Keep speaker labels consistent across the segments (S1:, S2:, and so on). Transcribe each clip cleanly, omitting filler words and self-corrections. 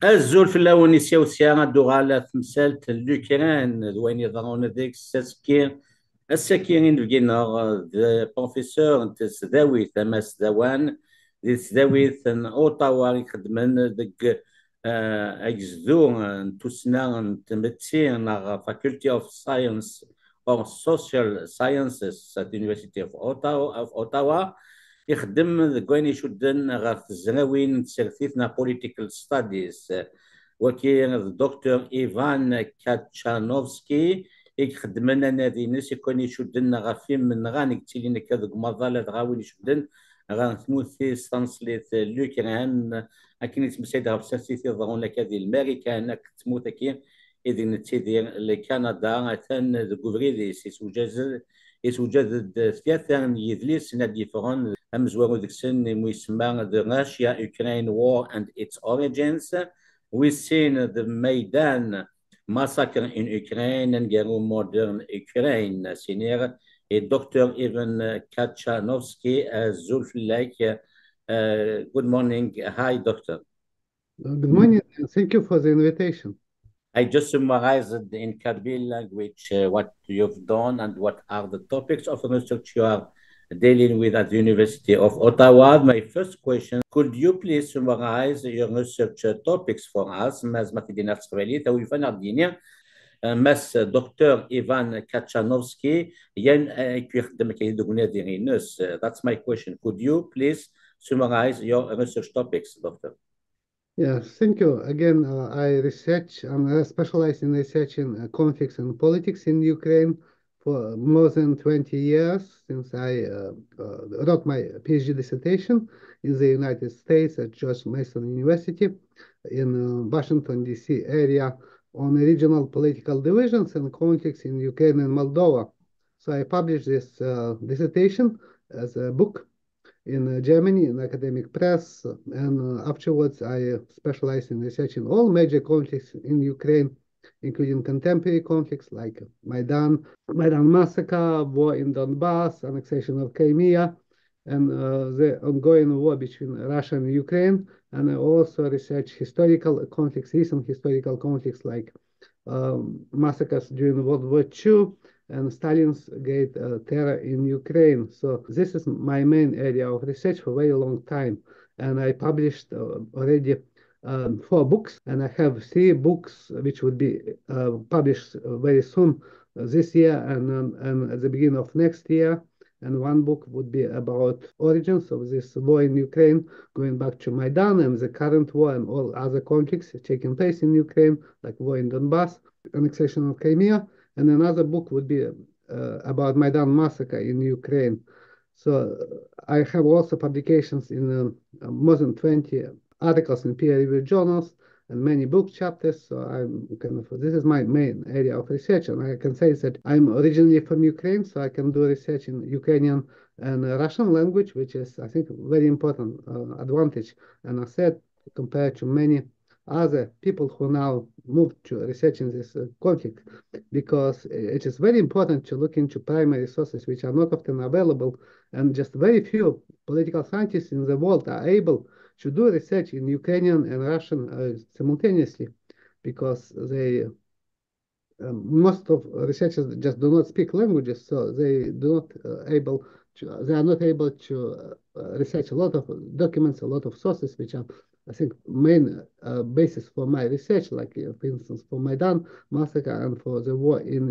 S1: الزول في الأول نسيو سيانا دوغالا تمثال لوكران دوين يضعون ذيك السكين لقينا بروفيسور انت سداوي ثما سداوان دي سداوي ثن اوطاوا يخدمن دك اجزو توسنا تمتسي نا فاكولتي اوف ساينس او سوشيال ساينسز ات يونيفرسيتي اوف اوتاوا يخدم ذكوين يشدن غاف الزناوين تسرثيثنا بوليتيكال ستاديز وكي الدكتور إيفان كاتشانوفسكي يخدم لنا نادي ناس يكون يشدن غافين من غاني تيلين كذا مظلة غاوين يشدن غان ثموثي سانسليت لوكران أكين يتمسيد غاف سانسيتي ضغون لك هذه الأمريكا تموت كي إذن تيدير لكندا ثان دكوفريديس يسوجد ثلاثة يدليس نادي فرون أمزوارو ديكسن ميسما The Russia-Ukraine War and its Origins. We've seen the Maidan massacre in Ukraine and Gero modern Ukraine. Senior et Dr. Ivan Kachanovsky, Zulfilek. Good morning. Hi, Doctor.
S2: Good morning. Thank you for the invitation.
S1: I just summarized in Kabyle language what you've done and what are the topics of research you are dealing with at the University of Ottawa. My first question, could you please summarize your research topics for us? Mas Dr. Ivan Kachanovsky, that's my question. Could you please summarize your research topics, Doctor?
S2: Yes, thank you. Again, I research and I specialize in researching conflicts and politics in Ukraine for more than 20 years since I wrote my PhD dissertation in the United States at George Mason University in Washington, D.C. area on regional political divisions and conflicts in Ukraine and Moldova. So I published this dissertation as a book in Germany in academic press, and afterwards I specialized in researching all major conflicts in Ukraine, including contemporary conflicts like Maidan massacre, war in Donbass, annexation of Crimea, and the ongoing war between Russia and Ukraine. And I also research historical conflicts, recent historical conflicts like massacres during World War II and Stalin's great terror in Ukraine. So this is my main area of research for a very long time. And I published already 4 books, and I have 3 books which would be published very soon this year and at the beginning of next year. And 1 book would be about origins of this war in Ukraine, going back to Maidan and the current war and all other conflicts taking place in Ukraine, like war in Donbass, annexation of Crimea. And another book would be about Maidan massacre in Ukraine. So I have also publications in more than 20 articles in peer-reviewed journals and many book chapters. So I'm this is my main area of research, and I can say that I'm originally from Ukraine, so I can do research in Ukrainian and Russian language, which is, I think, very important advantage and asset compared to many other people who now moved to researching this conflict, because it is very important to look into primary sources which are not often available, and just very few political scientists in the world are able to do research in Ukrainian and Russian simultaneously, because they most of researchers just do not speak languages, so they are not able to research a lot of documents, a lot of sources, which are, I think, main basis for my research, like for instance for Maidan massacre and for the war in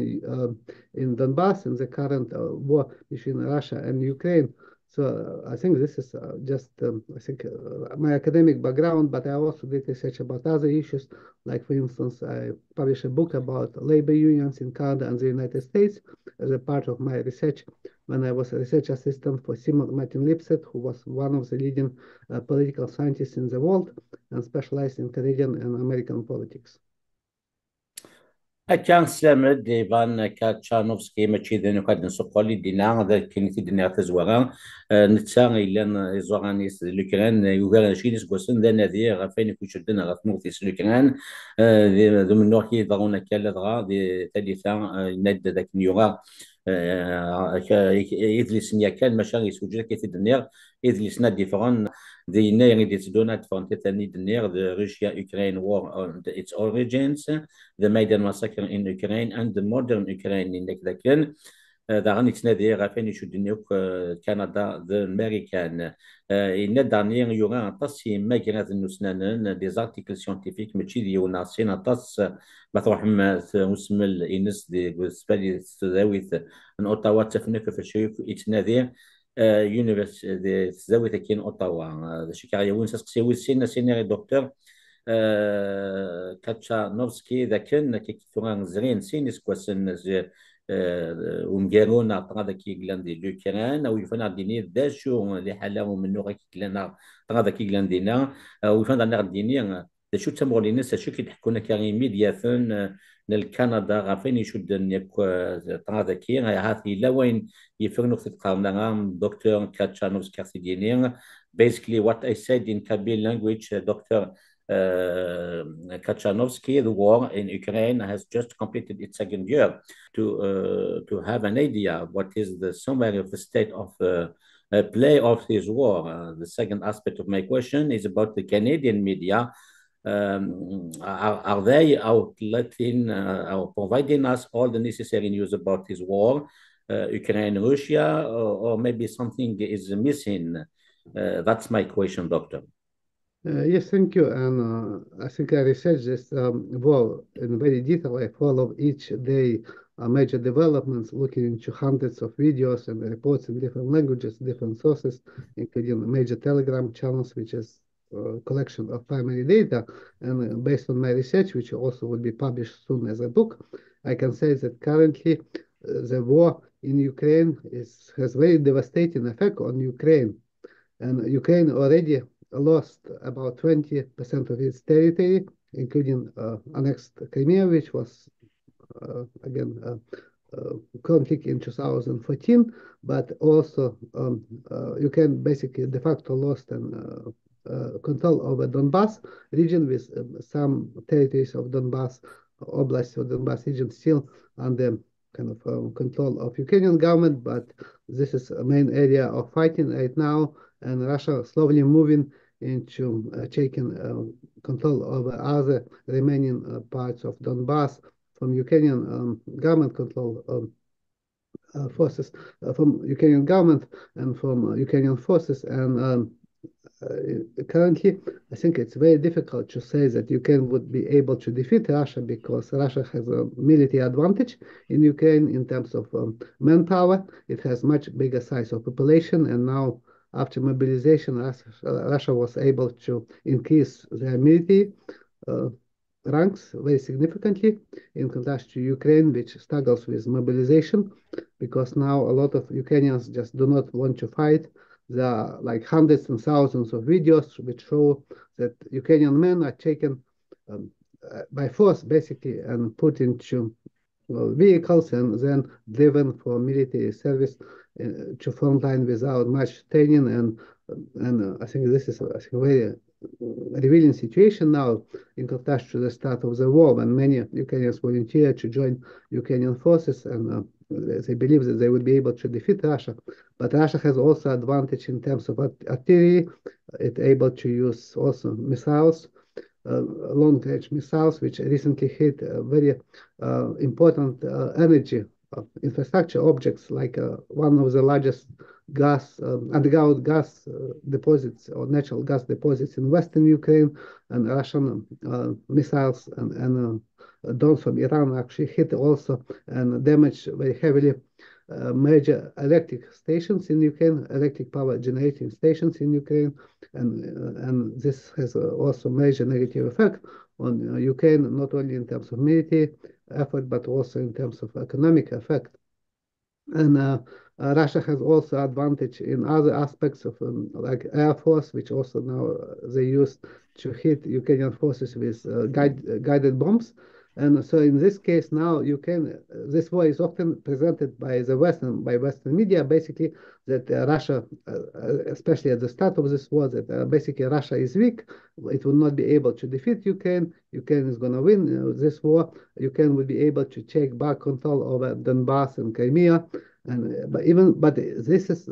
S2: Donbass and the current war between Russia and Ukraine. So I think this is just my academic background, but I also did research about other issues. Like, for instance, I published a book about labor unions in Canada and the United States as a part of my research when I was a research assistant for Simon Martin Lipset, who was one of the leading political scientists in the world and specialized in Canadian and American politics.
S1: كان سلامد إيفان كاتشانوفسكي ماشي ذنو كاد نسوقو لي دينا ذا كينيتي دينا تزوغا نتسا إلا يزوغانيس لوكران يوغا شينيس كوسن ذا نادي غافين يكون شدنا غاف موثيس لوكران ذو من نوع كي ضغونا كالا دغا ذي ثالثة ناد ذاك نيوغا يدلس نيا كان ماشا يسوجد كيف الدنيا إذ لسنا different. The near it is donut from Titani near the Russia-Ukraine war on its origins, the Maidan massacre in Ukraine, and the modern Ukraine in Nekdaken. داغن يتنادي غافين يشدنيوك كندا ذا امريكان إن دانيين يوغا طاسي ماكينات النسنانن دي زارتيكل سيونتيفيك ماشي ديونا سينا طاس بتروح ما مسمل إنس دي سبالي تزاويت ان اوتاوا تفنك في الشيوخ يتنادي يونيفرس دي تزاويت كاين اوتاوا شي وين ساسكسيوي سينا سينيري دكتور كاتشانوفسكي ذا كان كي ثوان زرين سينيس كواسن ومقالونا طغادا كي قلان دي لوكران او يفنا ديني داشو اللي حالا من نوغا كي قلانا طغادا كي قلان دينا ويفنا دانا ديني داشو تمغولينا ساشو كي تحكونا كاغي ميدياثون للكندا غافين يشدن يك طغادا كي هاثي لا وين يفرنو في القرن دكتور كاتشانوفسكي كارثيديني basically what I said in Kabyle language Dr. Kachanovsky, the war in Ukraine has just completed its second year. To have an idea what is the summary of the state of play of this war. The second aspect of my question is about the Canadian media. Are they outletting or providing us all the necessary news about this war, Ukraine, Russia, or maybe something is missing? That's my question, Doctor.
S2: Yes, thank you. And I think I researched this war in very detail. I follow each day major developments, looking into hundreds of videos and reports in different languages, different sources, including major Telegram channels, which is a collection of primary data. And based on my research, which also will be published soon as a book, I can say that currently the war in Ukraine has very devastating effect on Ukraine. And Ukraine already lost about 20% of its territory, including annexed Crimea, which was again conflict in 2014, but also Ukraine basically de facto lost control over Donbass region, with some territories of Donbass, Oblast of Donbass region still under kind of control of Ukrainian government, but this is a main area of fighting right now, and Russia slowly moving into taking control over other remaining parts of Donbass from Ukrainian government control forces, from Ukrainian government and from Ukrainian forces. And currently, I think it's very difficult to say that Ukraine would be able to defeat Russia, because Russia has a military advantage in Ukraine in terms of manpower. It has much bigger size of population, and now after mobilization, Russia was able to increase their military ranks very significantly, in contrast to Ukraine, which struggles with mobilization, because now a lot of Ukrainians just do not want to fight. There are like hundreds and thousands of videos which show that Ukrainian men are taken by force, basically, and put into vehicles and then driven for military service to frontline without much training. And I think this is a very revealing situation now in contrast to the start of the war, when many Ukrainians volunteered to join Ukrainian forces, and they believe that they would be able to defeat Russia. But Russia has also advantage in terms of artillery. It's able to use also missiles, long-range missiles, which recently hit very important energy infrastructure objects, like one of the largest underground gas deposits or natural gas deposits in Western Ukraine, and Russian missiles and drones from Iran actually hit also and damaged very heavily major electric stations in Ukraine, electric power generating stations in Ukraine, and this has also major negative effect on Ukraine, not only in terms of military effort, but also in terms of economic effect. And Russia has also advantage in other aspects of like Air Force, which also now they use to hit Ukrainian forces with guided bombs. And so in this case now, Ukraine, this war is often presented by Western media, basically that Russia, especially at the start of this war, that basically Russia is weak. It will not be able to defeat Ukraine. Ukraine is going to win this war. Ukraine will be able to take back control over Donbass and Crimea. And but this is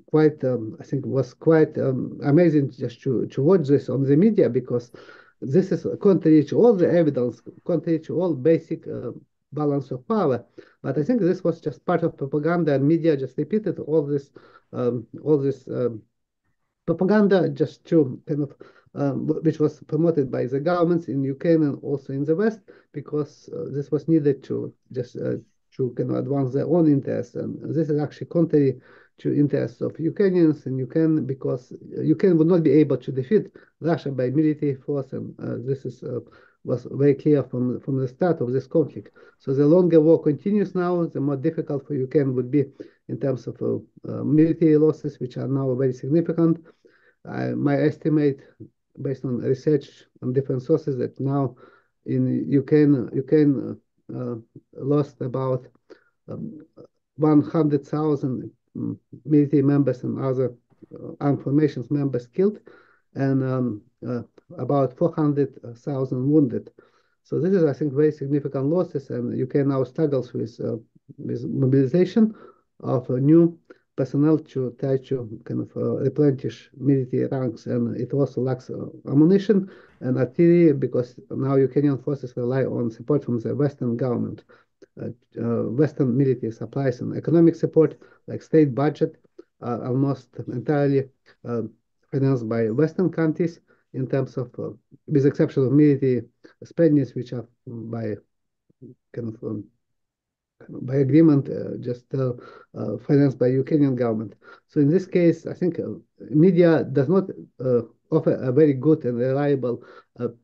S2: quite I think was quite amazing just to watch this on the media, because this is contrary to all the evidence, contrary to all basic balance of power. But I think this was just part of propaganda, and media just repeated all this propaganda just to kind of which was promoted by the governments in Ukraine and also in the West, because this was needed to just to kind of advance their own interests, and this is actually contrary to interests of Ukrainians in Ukraine, because Ukraine would not be able to defeat Russia by military force, and this is was very clear from the start of this conflict. So the longer war continues now, the more difficult for Ukraine would be in terms of military losses, which are now very significant. My estimate, based on research on different sources, that now in Ukraine lost about 100,000 military members and other armed formations members killed, and about 400,000 wounded. So this is, I think, very significant losses, and Ukraine now struggles with mobilization of new personnel to try to kind of replenish military ranks, and it also lacks ammunition and artillery, because now Ukrainian forces rely on support from the Western government, Western military supplies and economic support, like state budget, almost entirely financed by Western countries in terms of, with exception of military spendings, which are by kind of by agreement, just financed by Ukrainian government. So in this case, I think media does not offer a very good and reliable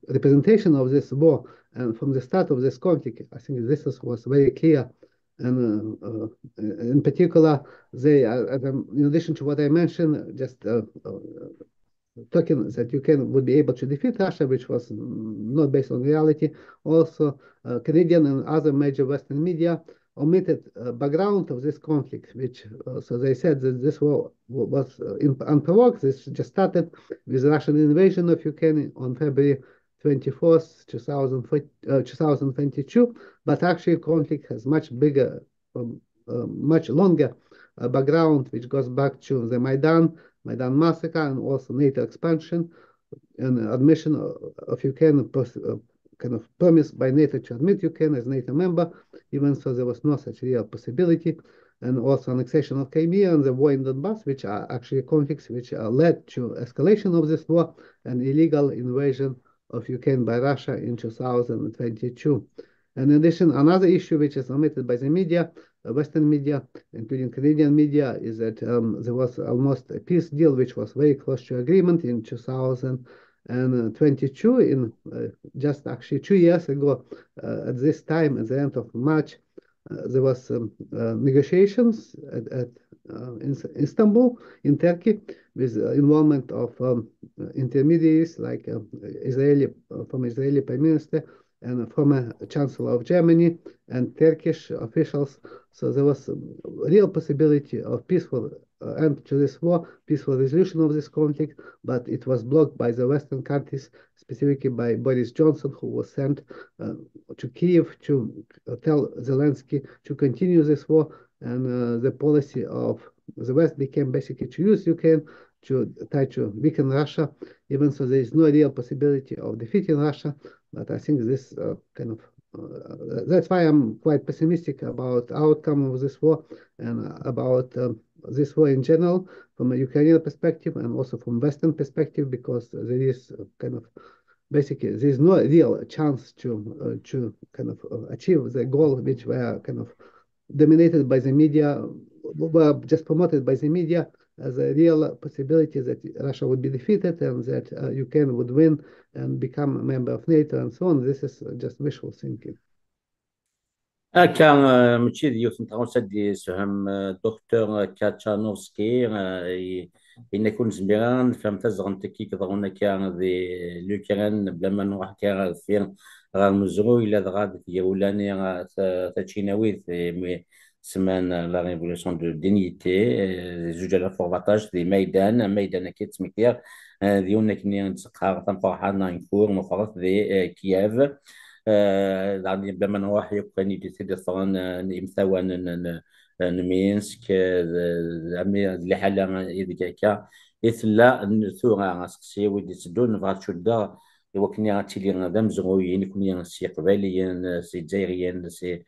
S2: representation of this war. And from the start of this conflict, I think this was very clear. And in particular, they, in addition to what I mentioned, just talking that Ukraine would be able to defeat Russia, which was not based on reality. Also, Canadian and other major Western media omitted background of this conflict, which so they said that this war was unprovoked. This just started with the Russian invasion of Ukraine on February 24th, 2022, but actually conflict has much bigger, much longer background, which goes back to the Maidan massacre, and also NATO expansion and admission of Ukraine, kind of promised by NATO to admit Ukraine as NATO member, even so there was no such real possibility, and also annexation of Crimea and the war in Donbass, which are actually conflicts which led to escalation of this war and illegal invasion of Ukraine by Russia in 2022. And in addition, another issue which is omitted by the media, Western media, including Canadian media, is that there was almost a peace deal which was very close to agreement in 2022, in just actually 2 years ago. At this time, at the end of March, there was negotiations in Istanbul, in Turkey, with involvement of intermediaries like Israeli Prime Minister and former Chancellor of Germany and Turkish officials. So there was a real possibility of peaceful end to this war, peaceful resolution of this conflict, but it was blocked by the Western countries, specifically by Boris Johnson, who was sent to Kiev to tell Zelensky to continue this war. And the policy of the West became basically to use Ukraine to try to weaken Russia, even so there is no real possibility of defeating Russia. But I think this kind of that's why I'm quite pessimistic about the outcome of this war, and about this war in general, from a Ukrainian perspective and also from Western perspective, because there is kind of basically there is no real chance to kind of achieve the goal which were kind of dominated by the media, were just promoted by the media as a real possibility that Russia would be defeated and that Ukraine would win and become a member of NATO and so on. This is just wishful thinking.
S1: كان ماشي ديال نتغوص دي سهم دكتور كاتشانوفسكي إن كون زميران فهمت زغنتكي كضغونا كان دي لوكران بلا ما نروح كان فين غالمزرو إلا دغاد في يولاني تاتشيناوي سمان لا ريفولوسيون دو دينيتي زوج 2014 دي ميدان كيت سميكير ديونا كني نتسقها تنفرحا ناينكور مفرط دي كييف بلا ما نروح يبقى ديسيدي صغان إمثاوان نمينسك زعما اللي حالا إذ هكا إثلا ثورة غاسقسي ويدي تدون نبغى تشودا وكني غاتيلي غادا مزغويين كوني سي قباليين سي جزائريين سي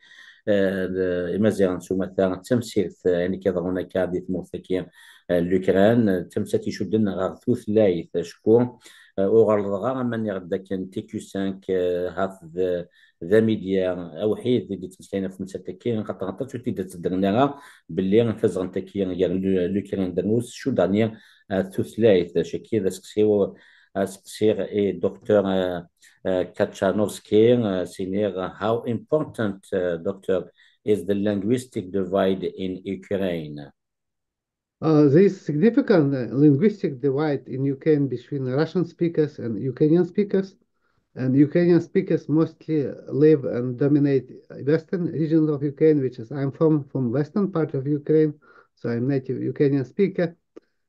S1: مازال نسوما ثا تمثيل يعني كيضرون كادي تموثكي لوكران تمساتي شدنا غا ثوث لايث شكون وغلظغا من يغدا كان تي كيو 5 هاف ذا ميديا او حيد اللي تمسكينا في مساتكي خاطر غطات شو تيدا تدرنا باللي غتزغن تكي لوكران دانوس شو دانيا ثوث لايث شكي ذا سكسيو سكسير اي دكتور Kachanovsky, senior, how important, doctor, is the linguistic divide in Ukraine?
S2: There is significant linguistic divide in Ukraine between Russian speakers and Ukrainian speakers. And Ukrainian speakers mostly live and dominate western regions of Ukraine, which is I'm from western part of Ukraine, so I'm native Ukrainian speaker.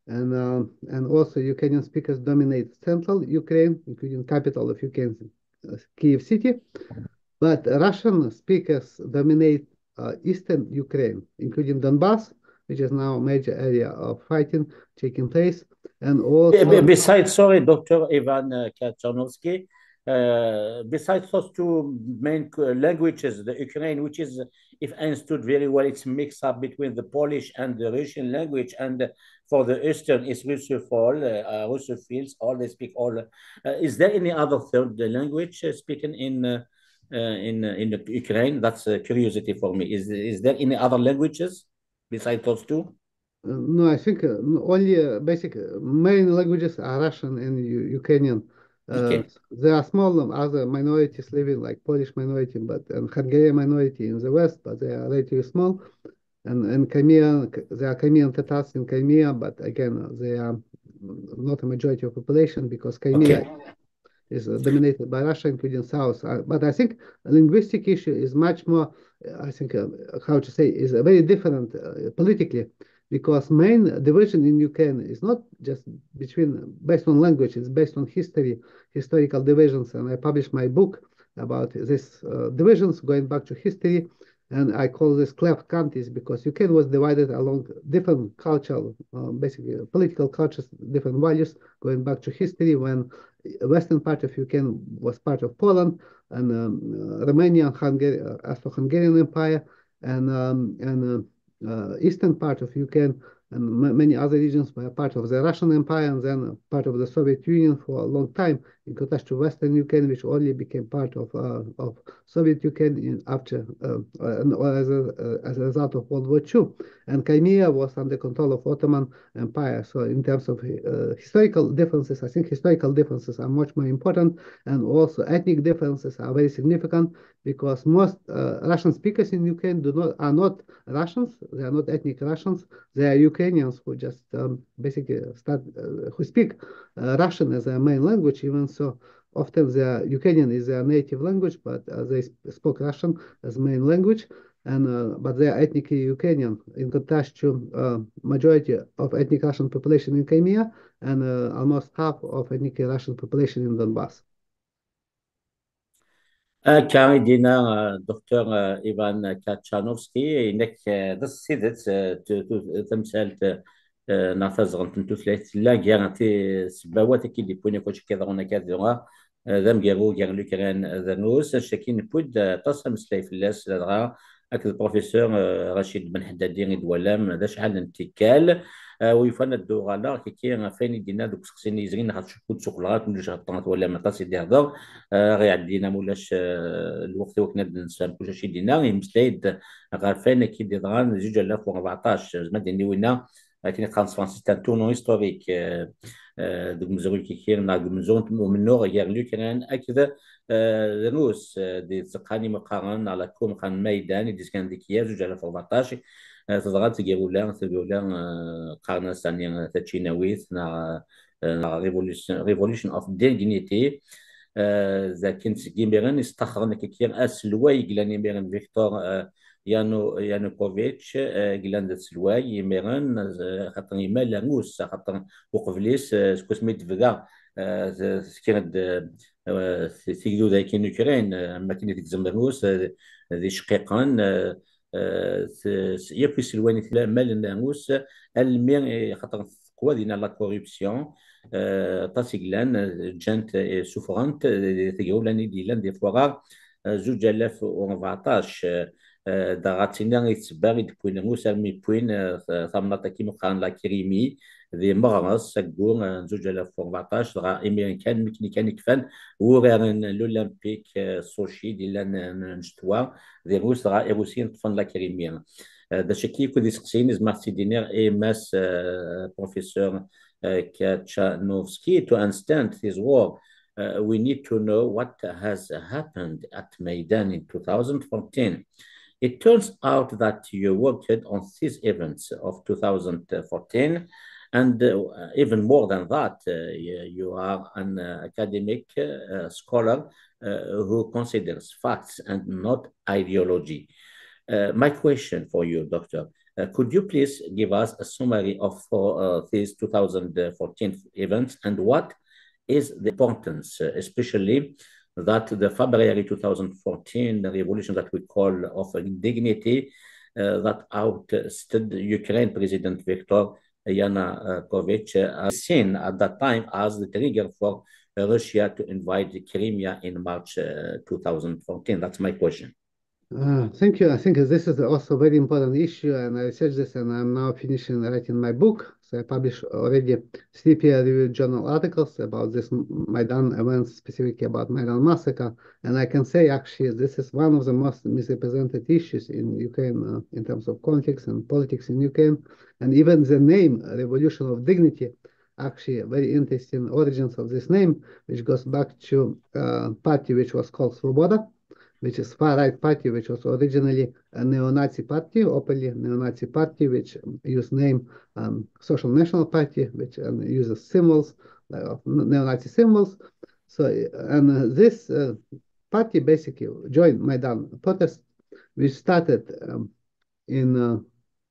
S2: And also Ukrainian speakers dominate central Ukraine, including capital of Ukraine, Kyiv city. But Russian speakers dominate eastern Ukraine, including Donbass, which is now a major area of fighting taking place. And also,
S1: besides, sorry, Dr. Ivan Kachanovsky, besides those two main languages, the Ukrainian, which is, if I understood very well, it's a mix up between the Polish and the Russian language, and for the Eastern, it's Russophone, Russophiles, all they speak all. Is there any other third language spoken in Ukraine? That's a curiosity for me. Is there any other languages besides those two?
S2: No, I think only basic main languages are Russian and Ukrainian.
S1: Okay.
S2: There are small other minorities living, like Polish minority, and Hungarian minority in the west, but they are relatively small. And Crimea, there are Crimean Tatars in Crimea, but again, they are not a majority of population because Crimea is dominated by Russia, including South. But I think a linguistic issue is much more, I think, how to say, is very different politically, because main division in Ukraine is not just based on language, it's based on historical divisions. And I published my book about these divisions going back to history. And I call this cleft countries because Ukraine was divided along different cultural, basically political cultures, different values, going back to history when western part of Ukraine was part of Poland and Romania, Hungary, Austro-Hungarian Empire, and eastern part of Ukraine and many other regions were part of the Russian Empire and then part of the Soviet Union for a long time, in contrast to Western Ukraine, which only became part of Soviet Ukraine after as a result of World War II. And Crimea was under control of Ottoman Empire. So in terms of historical differences, I think historical differences are much more important, and also ethnic differences are very significant because most Russian speakers in Ukraine are not Russians. They are not ethnic Russians. They are Ukrainians who just basically who speak Russian as their main language, even so often Ukrainian is their native language, but they spoke Russian as main language, and but they are ethnically Ukrainian in contrast to majority of ethnic Russian population in Crimea and almost half of ethnic Russian population in Donbass.
S1: كان دينا دكتور إيفان كاتشانوفسكي إنك دسيدت تمثال نعتذر أنت ثلاث لا جارتي سباوات كي دي بوني كوش كذا هنا كذا ذم جارو جار لوكران ذنوس شاكين بود تصل مسلاي في اللاس لدغا أكد البروفيسور رشيد بن حدادين دوالام ذا شحال انتكال ويفانا الدوغالا كي فين دينا دوك سقسيني زرين غتشوفو تسوق لغات من جهه الطنط ولا ما قاصي دي هضر غير عندنا مولاش الوقت وكنا نسال كل شيء دينا مسلايد غير فين كي دي دغان 2014 زعما ديني وينا كاين خمس فرانسيس تاع تونو هيستوريك دوك مزوري كي نا مزون منو غير لوكران اكذا نوس دي تقاني مقارن على كوم قان ميدان دي كان ديك 2014 تضغط تقولان قارنة ثانية تشيناويت ريفولوشن اوف ديغنيتي كنت كيميرن استخرنا كيكير اسلواي قلاني ميرن فيكتور يانوكوفيتش قلان ذات سلواي يميرن خاطر يما لانوس خاطر وقفليس سكوسميت فيغا كانت تيجدو ذاك اوكران ما كاين ديك زمرنوس ذي شقيقان ياك يسلواني مال الناموس المي خاطر قوى دينا لا كوريبسيون تاسيغلان جانت سوفرانت تيقولاني ديلان دي فوغا 2014 دا غاتينا يتسباغي دبوين موسى مي بوين ثمنا كيما قال لا كريمي ذي مغرس سكون 2014 غا امريكان مكني كان يكفان وران الاولمبيك سوشي ديال نشتوا ذي روس غا ايروسين طفن لا كريمي دا شكي كو دي سقسيني زعما سيدينير اي ماس بروفيسور Kachanowski to understand this war. We need to know what has happened at Maidan in 2014. It turns out that you worked on these events of 2014, and even more than that, you are an academic scholar who considers facts and not ideology. My question for you, Doctor, could you please give us a summary of these 2014 events and what is the importance, especially that the February 2014 revolution that we call of dignity that ousted Ukraine President Viktor Yanukovych, seen at that time as the trigger for Russia to invade Crimea in March 2014. That's my question.
S2: Thank you. I think this is also a very important issue, and I researched this, and I'm now finishing writing my book. So I published already 3 peer-reviewed journal articles about this Maidan events, specifically about Maidan massacre. And I can say, actually, this is one of the most misrepresented issues in Ukraine in terms of conflicts and politics in Ukraine. And even the name, Revolution of Dignity, actually very interesting origins of this name, which goes back to a party which was called Svoboda, which is far-right party, which was originally a neo-Nazi party, openly neo-Nazi party, which used name Social National Party, which uses symbols, neo-Nazi symbols. So, and this party basically joined Maidan protest, which started in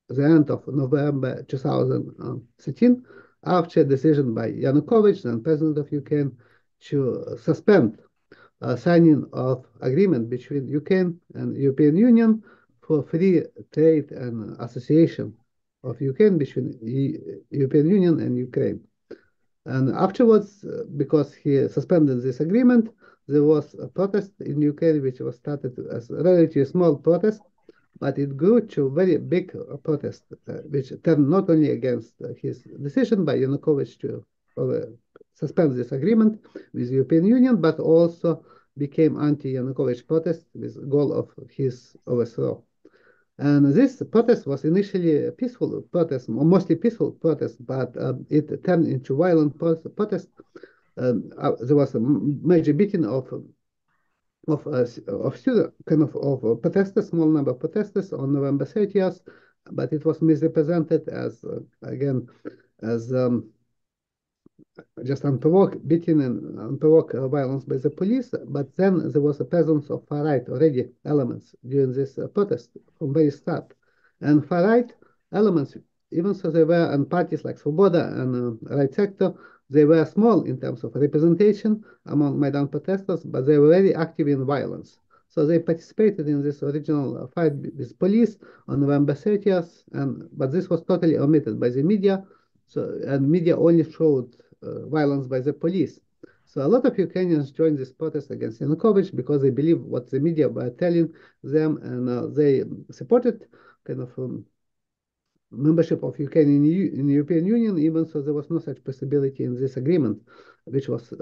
S2: the end of November 2013, after a decision by Yanukovych, then president of Ukraine, to suspend signing of agreement between Ukraine and European Union for free trade and association of Ukraine between European Union and Ukraine. And afterwards, because he suspended this agreement, there was a protest in Ukraine, which was started as a relatively small protest, but it grew to a very big protest, which turned not only against his decision by Yanukovych to suspend this agreement with the European Union, but also became anti-Yanukovych protest with goal of his overthrow. And this protest was initially a peaceful protest, mostly peaceful protest, but it turned into violent protest. There was a major beating of students, of protesters, small number of protesters on November 30th, but it was misrepresented as again as just unprovoked beating and unprovoked violence by the police. But then there was a presence of far-right already elements during this protest from very start. And far-right elements, even so they were in parties like Svoboda and right sector, they were small in terms of representation among Maidan protesters, but they were very active in violence. So they participated in this original fight with police on November 30th, but this was totally omitted by the media. So, and media only showed violence by the police. So a lot of Ukrainians joined this protest against Yanukovych because they believe what the media were telling them, and they supported kind of membership of Ukraine in the European Union, even so there was no such possibility in this agreement, which was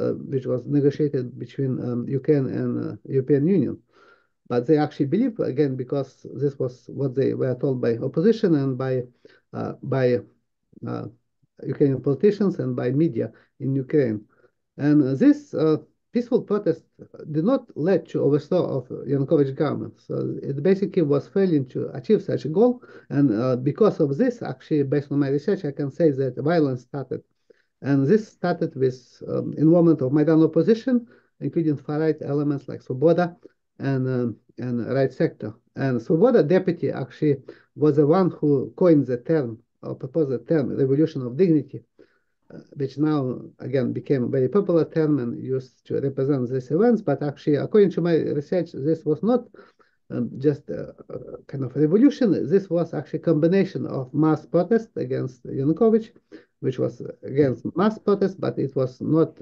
S2: negotiated between Ukraine and European Union. But they actually believe, again, because this was what they were told by opposition and by Ukrainian politicians and by media in Ukraine. And this peaceful protest did not lead to overthrow of Yanukovych government. So it basically was failing to achieve such a goal. And because of this, actually, based on my research, I can say that violence started. And this started with involvement of Maidan opposition, including far-right elements like Svoboda and right sector. And Svoboda deputy actually was the one who coined the term, or proposed the term, revolution of dignity, which now, again, became a very popular term and used to represent these events. But actually, according to my research, this was not just kind of revolution. This was actually a combination of mass protest against Yanukovych, which was against mass protest, but it was not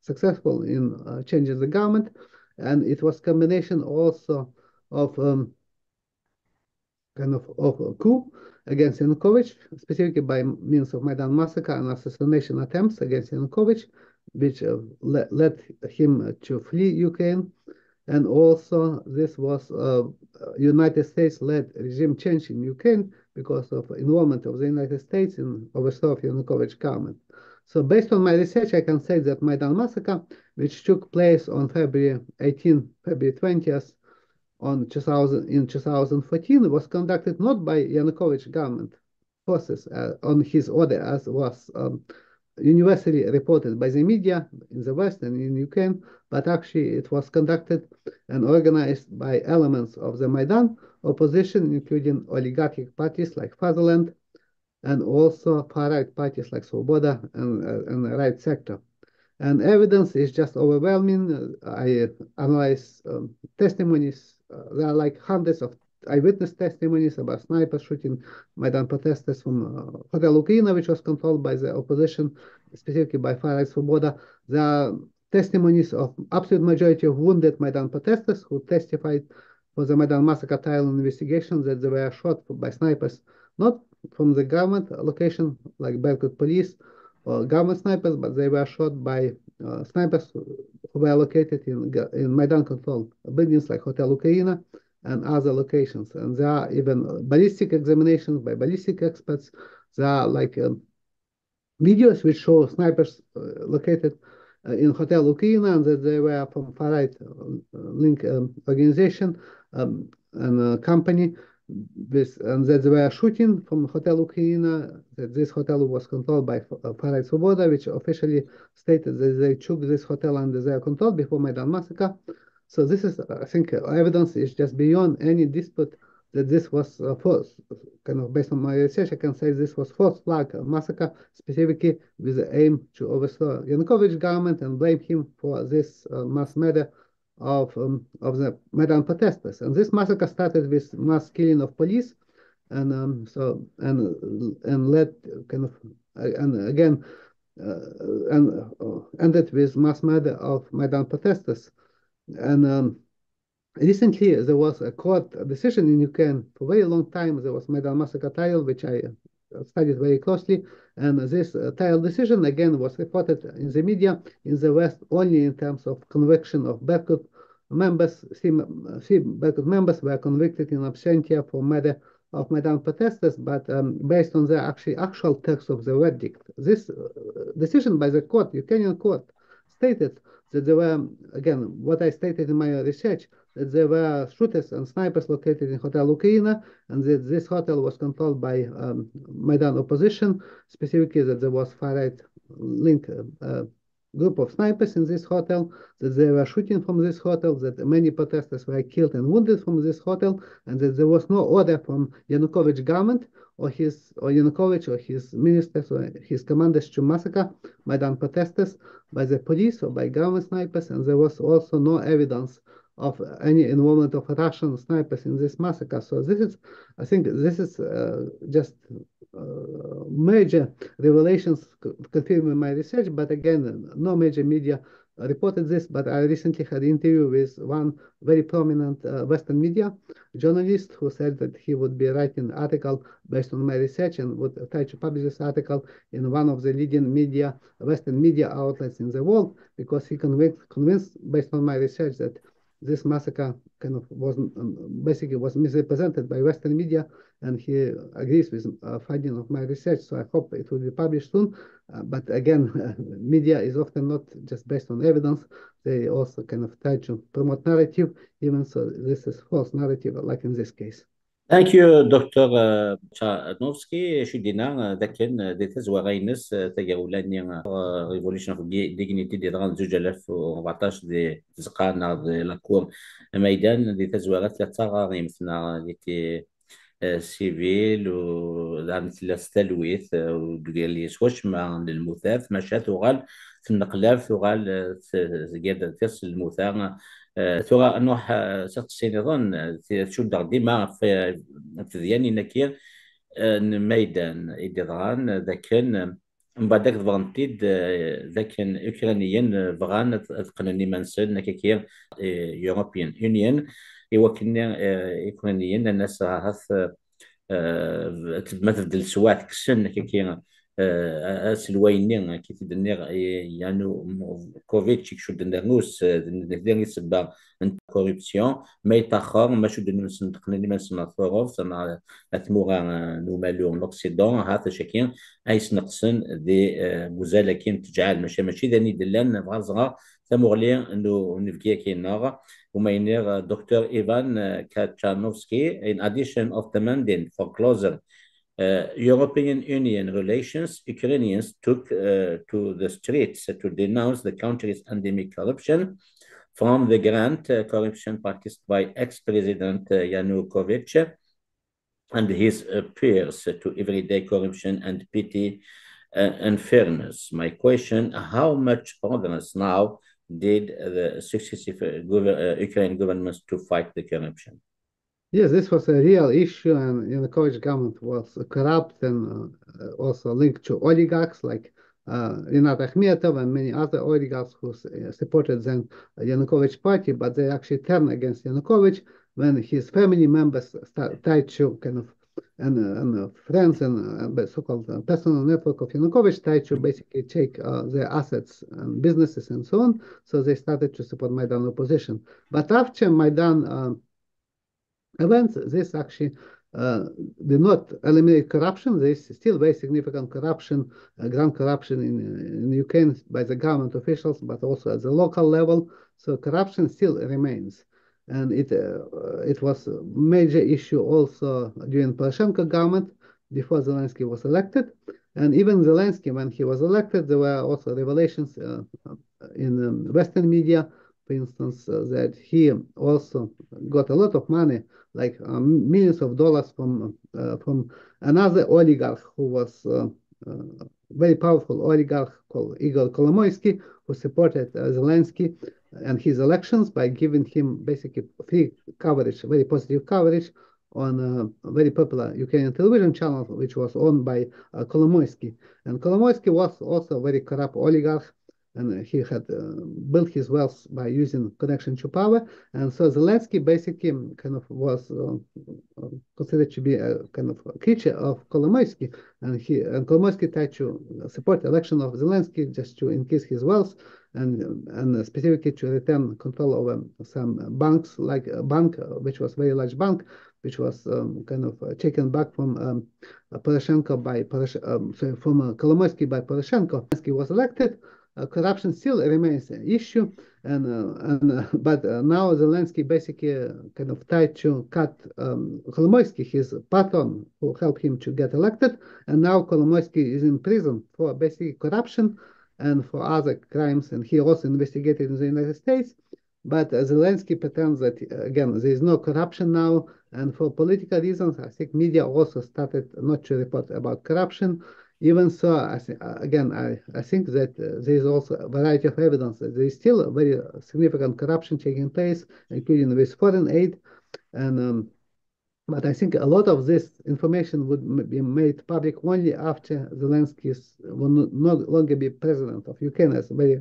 S2: successful in changing the government. And it was combination also of of a coup against Yanukovych, specifically by means of Maidan massacre and assassination attempts against Yanukovych, which led him to flee Ukraine. And also, this was United States-led regime change in Ukraine because of involvement of the United States in overthrow of Yanukovych government. So based on my research, I can say that Maidan massacre, which took place on February 18, February 20th, in 2014, was conducted not by Yanukovych government forces on his order, as was universally reported by the media in the West and in Ukraine, but actually it was conducted and organized by elements of the Maidan opposition, including oligarchic parties like Fatherland and also far-right parties like Svoboda and the right sector. And evidence is just overwhelming. I analyze testimonies. There are like hundreds of eyewitness testimonies about snipers shooting Maidan protesters from Hotel Ukraina, which was controlled by the opposition, specifically by Far-Right Svoboda. There are testimonies of absolute majority of wounded Maidan protesters who testified for the Maidan massacre trial investigation that they were shot by snipers, not from the government location like Berkut police, government snipers, but they were shot by snipers who were located in Maidan controlled buildings like Hotel Ukraina and other locations. And there are even ballistic examinations by ballistic experts. There are like videos which show snipers located in Hotel Ukraina and that they were from far-right link organization and company and that they were shooting from Hotel Ukraina, that this hotel was controlled by Far-Right Svoboda, which officially stated that they took this hotel under their control before Maidan massacre. So this is, I think, evidence is just beyond any dispute that this was false. Kind of based on my research, I can say this was false flag massacre, specifically with the aim to overthrow Yanukovych government and blame him for this mass murder of the Maidan protesters. And this massacre started with mass killing of police, and led kind of and again ended with mass murder of Maidan protesters. And recently, there was a court decision in Ukraine. For a very long time, there was Maidan massacre trial, which I studied very closely. And this trial decision, again, was reported in the media in the West only in terms of conviction of Berkut members. Three Berkut members were convicted in absentia for murder of Maidan protesters, but based on the actual text of the verdict. This decision by the court, Ukrainian court, stated that there were, again, what I stated in my research, that there were shooters and snipers located in Hotel Ukraina, and that this hotel was controlled by Maidan opposition, specifically that there was far-right link group of snipers in this hotel, that they were shooting from this hotel, that many protesters were killed and wounded from this hotel, and that there was no order from Yanukovych government or Yanukovych or his ministers or his commanders to massacre Maidan protesters by the police or by government snipers, and there was also no evidence of any involvement of Russian snipers in this massacre. So this is, I think, this is just major revelations confirming my research. But again, no major media reported this. But I recently had an interview with one very prominent Western media journalist who said that he would be writing an article based on my research and would try to publish this article in one of the leading Western media outlets in the world, because he convinced based on my research that this massacre kind of basically was misrepresented by Western media, and he agrees with finding of my research. So I hope it will be published soon. But again, media is often not just based on evidence. They also kind of try to promote narrative, even so this is false narrative, like in this case.
S1: Thank you, Dr. Chanovsky. شدينا ذا كان دي تزوغينس تجاولاني ريفوليوشن اوف ديغنيتي دي 2014 دي تزقانا دي لاكور ميدان دي تزوغات تاغا غيمثنا دي سيفيل ودعم ثلاث تلويث وديال لي سواش مع المثاث مشات وغال في النقلاف وغال زيادة تيس المثاث ثغا نوح سات السينيظن تشد ديما في ذياني نكير ميدان إدران ذاكن من بعد ذاك فغنتيد ذاك اوكرانيين بغان ثقنني منسل نكاكير يوروبيان يونيون إوا كنا اوكرانيين الناس هاث مثل السوات كسن كي سلوينين كي تدني يعني كوفيتش شو دنرنوس دني سبا كوربسيون ما يتاخر ما شو دنوس نتقنني ما سما ثوروف سما اثمورا نومالو لوكسيدون هذا شكين ايس نقصن دي مزالكين تجعل ماشي ذاني دلان بغازغا ثمغلي انه نفكي كينا ومينير دكتور ايفان كاتشانوفسكي in addition of demanding for closer European Union relations, Ukrainians took to the streets to denounce the country's endemic corruption, from the grand corruption practiced by ex-President Yanukovych and his peers to everyday corruption and petty unfairness. My question, how much progress now did the successive Ukrainian governments to fight the corruption?
S2: Yes, this was a real issue, and Yanukovych government was corrupt and also linked to oligarchs like Rinat Akhmetov and many other oligarchs who supported then Yanukovych party, but they actually turned against Yanukovych when his family members tried to kind of and friends and so-called personal network of Yanukovych tried to basically take their assets and businesses and so on. So they started to support Maidan opposition. But after Maidan events, this actually did not eliminate corruption. There is still very significant corruption, grand corruption in Ukraine by the government officials, but also at the local level. So corruption still remains. And it was a major issue also during Poroshenko government before Zelensky was elected. And even Zelensky, when he was elected, there were also revelations in Western media, for instance, that he also got a lot of money, like millions of dollars from another oligarch who was very powerful oligarch called Igor Kolomoisky, who supported Zelensky and his elections by giving him basically free coverage, very positive coverage on a very popular Ukrainian television channel, which was owned by Kolomoisky. And Kolomoisky was also a very corrupt oligarch, and he had built his wealth by using connection to power. And so Zelensky basically kind of was considered to be a kind of a creature of Kolomoisky. And Kolomoisky tried to support the election of Zelensky just to increase his wealth and specifically to return control over some banks, like a bank, which was a very large bank, which was kind of taken back from Poroshenko by from Kolomoisky by Poroshenko. Zelensky was elected. Corruption still remains an issue, but now Zelensky basically kind of tried to cut Kolomoisky, his patron, who helped him to get elected, and now Kolomoisky is in prison for basically corruption and for other crimes, and he also investigated in the United States. But Zelensky pretends that, again, there is no corruption now, and for political reasons, I think media also started not to report about corruption. Even so, I think that there is also a variety of evidence that there is still a very significant corruption taking place, including with foreign aid. And but I think a lot of this information would be made public only after Zelensky will no longer be president of Ukraine, as very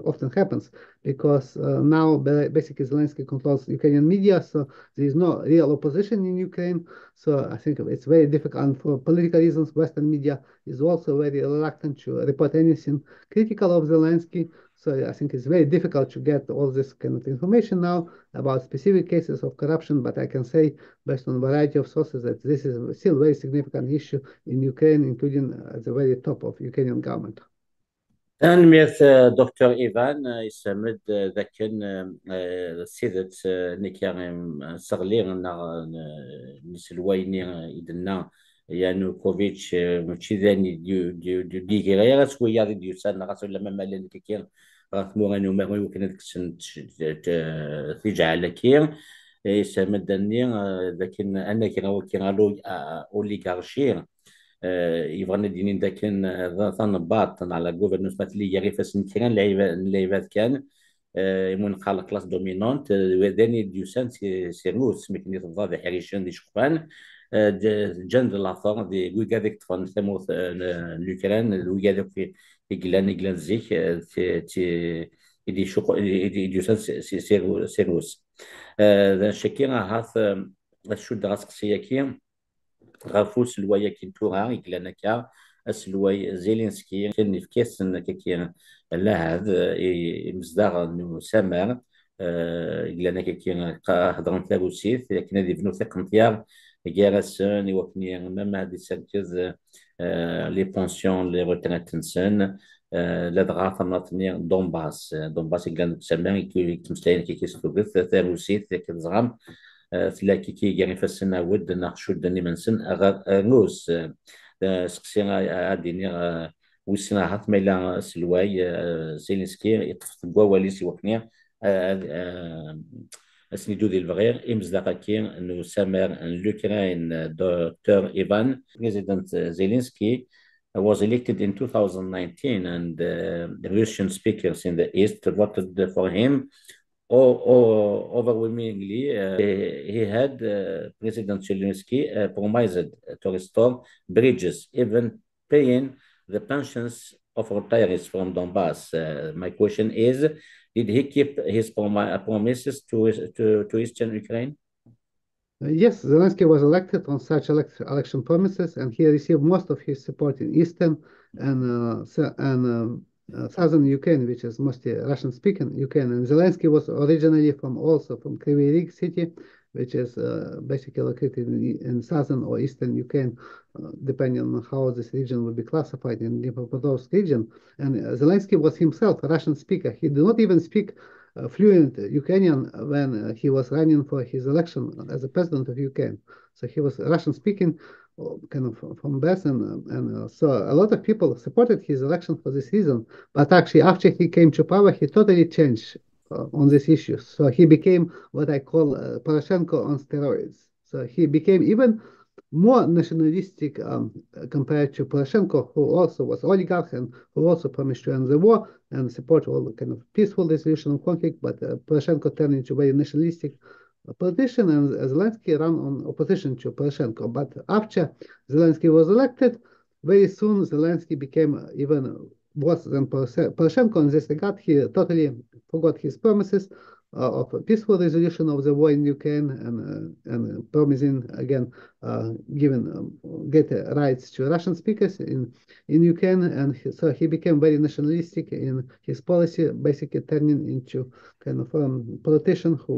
S2: often happens, because now basically Zelensky controls Ukrainian media, so there is no real opposition in Ukraine. So I think it's very difficult, and for political reasons, Western media is also very reluctant to report anything critical of Zelensky. So I think it's very difficult to get all this kind of information now about specific cases of corruption, but I can say, based on a variety of sources, that this is still a very significant issue in Ukraine, including at the very top of Ukrainian government.
S1: تنمية دكتور إيفان يسمد ذاك سيدة نيكا صغلير نسلويني إدنا يانوكوفيتش ماشي ذاني دي غير سويا ديو سان غاسو لما مالا كيكير غاث مورانو ما يمكن هذيك السن تيجعل كير يسمد دني لكن أنا كي غالو أوليغارشي يبغى دينين ذاك ثنباط على جوفرنس مثلي غير فاس كان لعيبات كان من قال كلاس دومينونت وداني ديوسان سيرموس مكني تضاد حريشان دي شقفان جند لاثور دي ويكاديك تفن ثموث الأوكران ويكاديك في جلان زيك تي يدي شق يدي ديوسان سيروس ذا شكينا هاث الشد غاسق سياكي غافوس لوايا كنتورا يكلانكا اسلواي زيلينسكي كان في كيسن كيكي لا هذا مزداغ نو سامر يقلانا كيكي هضرن ثاروسيث لكن هذه بنو ثقن ثياب جارسون يوكني ماما هذه سانكيز لي بونسيون لي روتريت تنسن لا دغاث ناطني دونباس يقلان سامر كي تمسلاين كيكي ستوغث ثاروسيث كيزغام فلاكي كي يعني فسنا ود ناقشو دني منسن نوز سقسينا عاديني وسنا هات ميلا سلواي زيلينسكي يطفط بوا سي وكنيا اسني دي الفغير امزداقا كي انه سامر لوكراين دكتور ايفان بريزيدنت زيلينسكي was elected in 2019 and the Russian speakers in the East voted for him overwhelmingly. He had President Zelensky promised to restore bridges, even paying the pensions of retirees from Donbass. My question is, did he keep his promises to Eastern Ukraine?
S2: Yes, Zelensky was elected on such election promises, and he received most of his support in eastern and southern Ukraine, which is mostly Russian-speaking Ukraine. And Zelensky was originally also from Kryvyi Rih city, which is basically located in southern or eastern Ukraine, depending on how this region would be classified in Dnipropetrovsk region. And Zelensky was himself a Russian speaker. He did not even speak fluent Ukrainian when he was running for his election as a president of Ukraine. So he was Russian speaking kind of from birth, and so a lot of people supported his election for this reason. But actually, after he came to power, he totally changed on this issue. So he became what I call Poroshenko on steroids. So he became even more nationalistic compared to Poroshenko, who also was oligarch and who also promised to end the war and support all kind of peaceful resolution of conflict. But Poroshenko turned into a very nationalistic politician, and Zelensky ran on opposition to Poroshenko. But after Zelensky was elected, very soon Zelensky became even worse than Poroshenko in this regard. He totally forgot his promises of a peaceful resolution of the war in Ukraine and promising again giving greater rights to Russian speakers in Ukraine, and so he became very nationalistic in his policy, basically turning into kind of politician who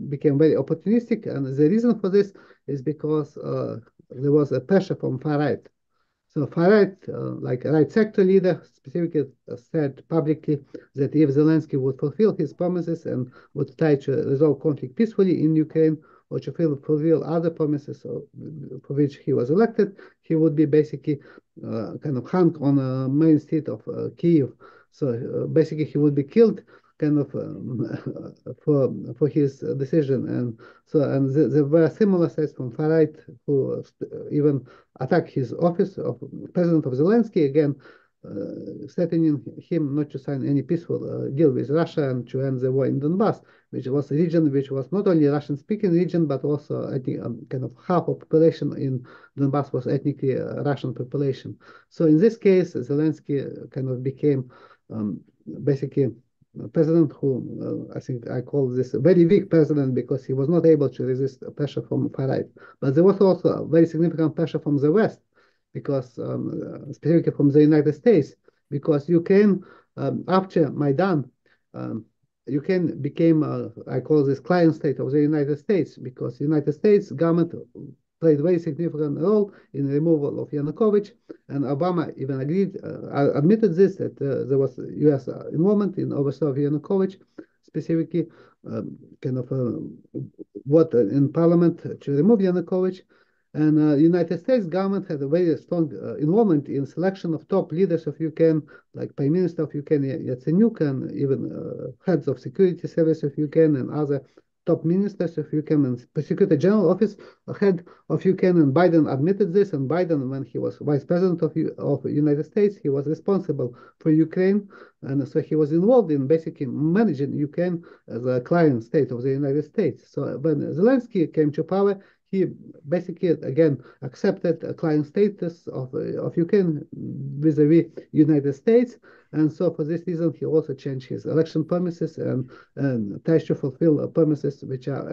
S2: became very opportunistic. And the reason for this is because there was a pressure from far right. So far right, like a right sector leader, specifically said publicly that if Zelensky would fulfill his promises and would try to resolve conflict peacefully in Ukraine, or to fulfill other promises for which he was elected, he would be basically kind of hung on the main street of Kyiv. So basically he would be killed kind of for his decision. And so there were similar sides from far right who even attacked his office of president of Zelensky, again threatening him not to sign any peaceful deal with Russia and to end the war in Donbass, which was a region which was not only a Russian-speaking region, but also I think kind of half of population in Donbass was ethnically Russian population. So in this case, Zelensky kind of became basically president who I think I call this a very weak president because he was not able to resist pressure from far right. But there was also very significant pressure from the West, because specifically from the United States, because Ukraine after Maidan, Ukraine became I call this client state of the United States, because the United States government played a very significant role in the removal of Yanukovych, and Obama even admitted this, that there was U.S. involvement in overthrow of Yanukovych, specifically kind of vote in parliament to remove Yanukovych. And the United States government had a very strong involvement in selection of top leaders of Ukraine, like Prime Minister of Ukraine Yatsenyuk, and even heads of security service of Ukraine and other top ministers of Ukraine and Prosecutor General Office, head of Ukraine, and Biden admitted this. And Biden, when he was Vice President of United States, he was responsible for Ukraine, and so he was involved in basically managing Ukraine as a client state of the United States. So when Zelensky came to power, he basically again accepted a client status of Ukraine vis-a-vis United States, and so for this reason he also changed his election promises and tries to fulfill promises which are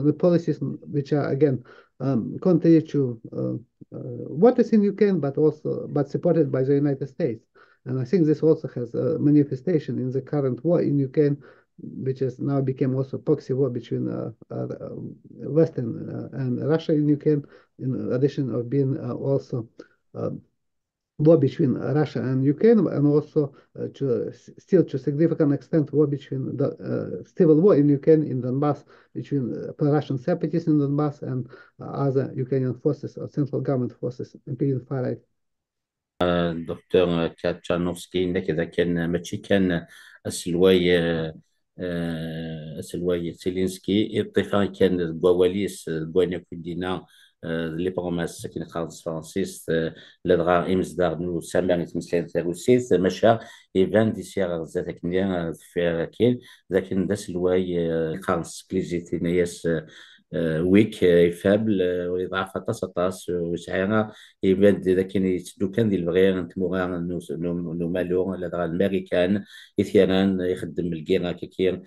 S2: the policies which are again contrary to what is in Ukraine, but supported by the United States. And I think this also has a manifestation in the current war in Ukraine, which has now become also proxy war between Western and Russia in Ukraine, in addition of being also war between Russia and Ukraine, and also still to a significant extent war between the civil war in Ukraine in Donbass between pro-Russian separatists in Donbass and other Ukrainian forces or central government forces impeding far right.
S1: دكتور كاتشانوفسكي إنك إذا كان ماشي كان السلواي السلواي سيلينسكي الطفا كان بواليس بوانيا كدينا لي بروماس كاين خالص فرانسيس لدغا امزدار نو سامع تمسلان تاروسيس ماشا ايفان دي سيار زات كنيا في كاين لكن دا سلواي خالص كليزيتي نياس ويك يفابل ويضعف طاس طاس وسعينا يبان إذا كان يتدو كان دي البغير نتموغا نو مالو لدغا الامريكان إثيران يخدم الكيرا كيكير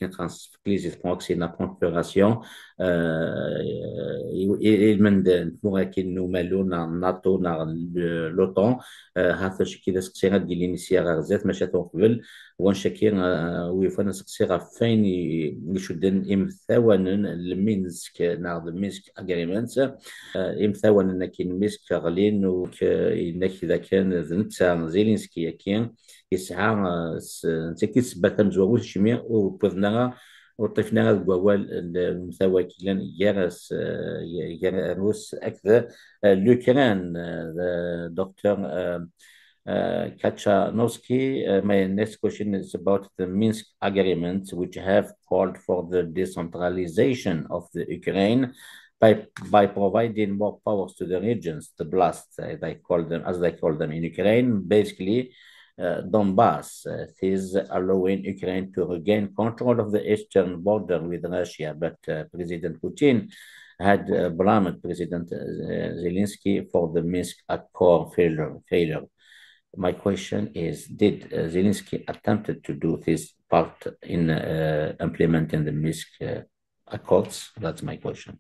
S1: كان خاص كليزيت بروكسي كونفيغراسيون من نتموغا كين نو مالو ناتو لوطون هذا شي كذا سكسيرا ديال الانيسيا غازات ماشا قبل وان شاكير ويفانا سكسيرا فين يشدن امثاونا المينسك ناض مينسك اجريمنت امثاونا كاين مينسك غلين وكاينك اذا كان نتا زيلينسكي كاين يسعى نتاكي سبات مزوغوش شميع وبوذنا وطفنا الجوال المثاوى كيلان يارس أكثر لوكران دكتور Kachanowski. My next question is about the Minsk agreements, which have called for the decentralization of the Ukraine by providing more powers to the regions, the blasts, as they call them in Ukraine, basically Donbass. Is allowing Ukraine to regain control of the eastern border with Russia, but President Putin had blamed President Zelensky for the Minsk Accord failure. My question is, did Zelensky attempted to do this part in implementing the Minsk Accords? That's my question.